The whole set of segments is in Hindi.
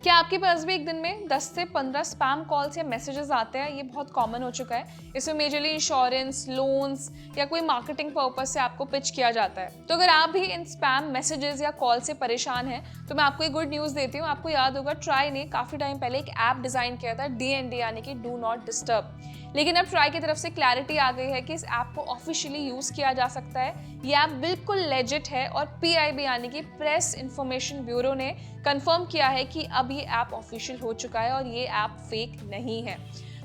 क्या आपके पास भी एक दिन में 10 से 15 स्पैम कॉल्स या मैसेजेस आते हैं? ये बहुत कॉमन हो चुका है। इसमें मेजरली इंश्योरेंस, लोन्स या कोई मार्केटिंग पर्पस से आपको पिच किया जाता है। तो अगर आप भी इन स्पैम मैसेजेस या कॉल से परेशान हैं, तो मैं आपको एक गुड न्यूज़ देती हूँ। आपको याद होगा ट्राई ने काफ़ी टाइम पहले एक ऐप डिज़ाइन किया था, DND यानी कि डू नॉट डिस्टर्ब। लेकिन अब ट्राई की तरफ से क्लैरिटी आ गई है कि इस ऐप को ऑफिशियली यूज़ किया जा सकता है। ये ऐप बिल्कुल लेजिट है और PIB यानी कि प्रेस इंफॉर्मेशन ब्यूरो ने कंफर्म किया है कि अब ये ऐप ऑफिशियल हो चुका है और ये ऐप फेक नहीं है।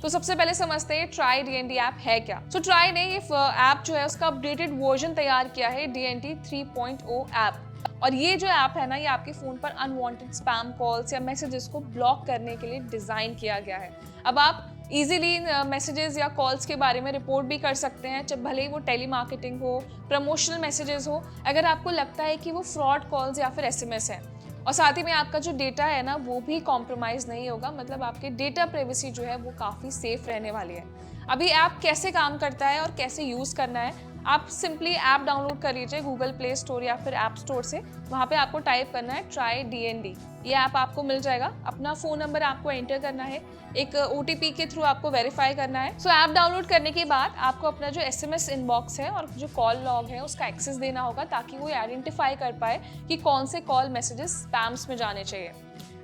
तो सबसे पहले समझते हैं ट्राई DND ऐप है क्या। तो ट्राई ने ये ऐप जो है उसका अपडेटेड वर्जन तैयार किया है, DND 3.0 ऐप। और ये जो ऐप है ना, ये आपके फ़ोन पर अनवांटेड स्पैम कॉल्स या मैसेजेस को ब्लॉक करने के लिए डिज़ाइन किया गया है। अब आप इजीली मैसेजेस या कॉल्स के बारे में रिपोर्ट भी कर सकते हैं, जब भले ही वो टेली मार्केटिंग हो, प्रमोशनल मैसेजेस हो, अगर आपको लगता है कि वो फ्रॉड कॉल्स या फिर SMS है। और साथ ही में आपका जो डेटा है ना, वो भी कॉम्प्रोमाइज़ नहीं होगा, मतलब आपके डेटा प्राइवेसी जो है वो काफ़ी सेफ रहने वाली है। अभी ऐप कैसे काम करता है और कैसे यूज़ करना है, आप सिंपली ऐप डाउनलोड कर लीजिए गूगल प्ले स्टोर या फिर ऐप स्टोर से। वहाँ पे आपको टाइप करना है ट्राई DND। ये ऐप आपको मिल जाएगा। अपना फ़ोन नंबर आपको एंटर करना है, एक OTP के थ्रू आपको वेरीफाई करना है। सो ऐप डाउनलोड करने के बाद आपको अपना जो SMS इनबॉक्स है और जो कॉल लॉग है उसका एक्सेस देना होगा, ताकि वो आइडेंटिफाई कर पाए कि कौन से कॉल मैसेजेस स्पैम्स में जाने चाहिए।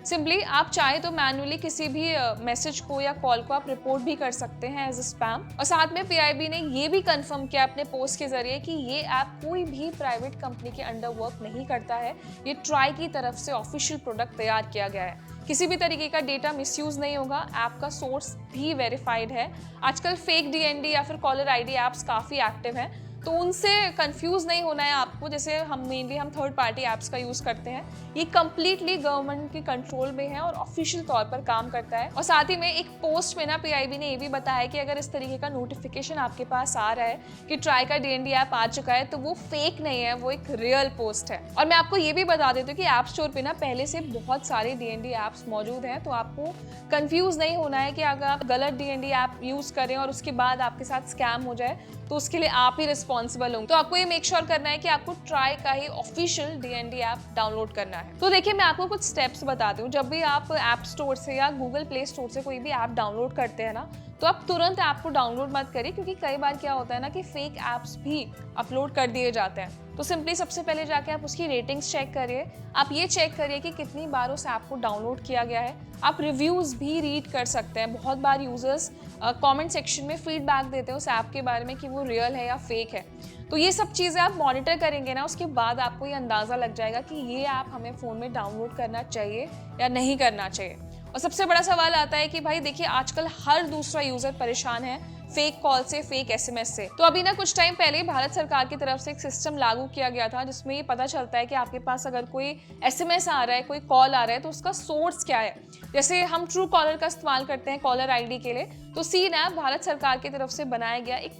सिंपली आप चाहे तो मैन्युअली किसी भी मैसेज को या कॉल को आप रिपोर्ट भी कर सकते हैं एज अ स्पैम। और साथ में PIB ने ये भी कंफर्म किया अपने पोस्ट के जरिए कि ये ऐप कोई भी प्राइवेट कंपनी के अंडर वर्क नहीं करता है। ये ट्राई की तरफ से ऑफिशियल प्रोडक्ट तैयार किया गया है। किसी भी तरीके का डेटा मिसयूज नहीं होगा, ऐप का सोर्स भी वेरीफाइड है। आजकल फेक DND या फिर कॉलर ID ऐप्स काफ़ी एक्टिव हैं, तो उनसे कंफ्यूज नहीं होना है आपको। जैसे हम थर्ड पार्टी ऐप्स का यूज़ करते हैं, ये कम्प्लीटली गवर्नमेंट के कंट्रोल में है और ऑफिशियल तौर पर काम करता है। और साथ ही में एक पोस्ट में ना PIB ने ये भी बताया कि अगर इस तरीके का नोटिफिकेशन आपके पास आ रहा है कि ट्राई का DND ऐप आ चुका है, तो वो फेक नहीं है, वो एक रियल पोस्ट है। और मैं आपको ये भी बता देती हूँ कि ऐप स्टोर पे ना पहले से बहुत सारे DND ऐप्स मौजूद हैं, तो आपको कंफ्यूज नहीं होना है कि अगर आप गलत DND ऐप यूज़ करें और उसके बाद आपके साथ स्कैम हो जाए, तो उसके लिए आप ही रिस्पॉन्सिबल होंगे। तो आपको ये मेक श्योर करना है कि आपको ट्राई का ही ऑफिशियल DND ऐप डाउनलोड करना है। तो देखिए, मैं आपको कुछ स्टेप्स बताती हूँ। जब भी आप ऐप स्टोर से या गूगल प्ले स्टोर से कोई भी ऐप डाउनलोड करते हैं ना, तो आप तुरंत ऐप को डाउनलोड मत करिए, क्योंकि कई बार क्या होता है ना कि फेक ऐप्स भी अपलोड कर दिए जाते हैं। तो सिंपली सबसे पहले जाके आप उसकी रेटिंग्स चेक करिए। आप ये चेक करिए कि कितनी बार उस ऐप को डाउनलोड किया गया है। आप रिव्यूज़ भी रीड कर सकते हैं। बहुत बार यूज़र्स कमेंट सेक्शन में फीडबैक देते हैं उस ऐप के बारे में कि वो रियल है या फेक है। तो ये सब चीज़ें आप मॉनिटर करेंगे ना, उसके बाद आपको ये अंदाज़ा लग जाएगा कि ये ऐप हमें फ़ोन में डाउनलोड करना चाहिए या नहीं करना चाहिए। और सबसे बड़ा सवाल आता है कि भाई देखिए, आजकल हर दूसरा यूज़र परेशान है फेक कॉल से, फेक SMS से। तो अभी ना कुछ टाइम पहले भारत सरकार की तरफ से एक सिस्टम लागू किया गया था, जिसमें ये पता चलता है कि आपके पास अगर कोई SMS आ रहा है, कोई कॉल आ रहा है, तो उसका सोर्स क्या है। जैसे हम ट्रू कॉलर का इस्तेमाल करते हैं कॉलर ID के लिए, तो सीन ऐप भारत सरकार की तरफ से बनाया गया एक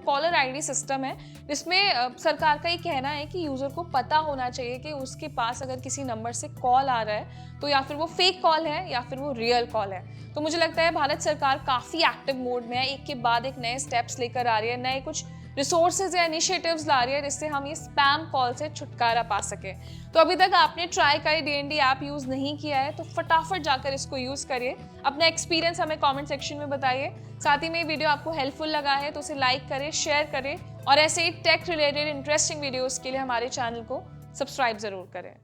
कॉलर ID सिस्टम है, जिसमें सरकार का ये कहना है कि यूज़र को पता होना चाहिए कि उसके पास अगर किसी नंबर से कॉल आ रहा है, तो या फिर वो फेक कॉल है या फिर वो रियल कॉल है। तो मुझे लगता है भारत सरकार काफ़ी एक्टिव मोड में है, एक के बाद एक नए स्टेप्स लेकर आ रही है, नए कुछ रिसोर्सेज या इनिशिएटिव्स ला रही है, जिससे हम ये स्पैम कॉल से छुटकारा पा सके। तो अभी तक आपने ट्राई का DND ऐप यूज़ नहीं किया है, तो फटाफट जाकर इसको यूज़ करिए। अपना एक्सपीरियंस हमें कमेंट सेक्शन में बताइए। साथ ही में वीडियो आपको हेल्पफुल लगा है तो उसे लाइक करें, शेयर करें, और ऐसे ही टेक रिलेटेड इंटरेस्टिंग वीडियोज़ के लिए हमारे चैनल को सब्सक्राइब ज़रूर करें।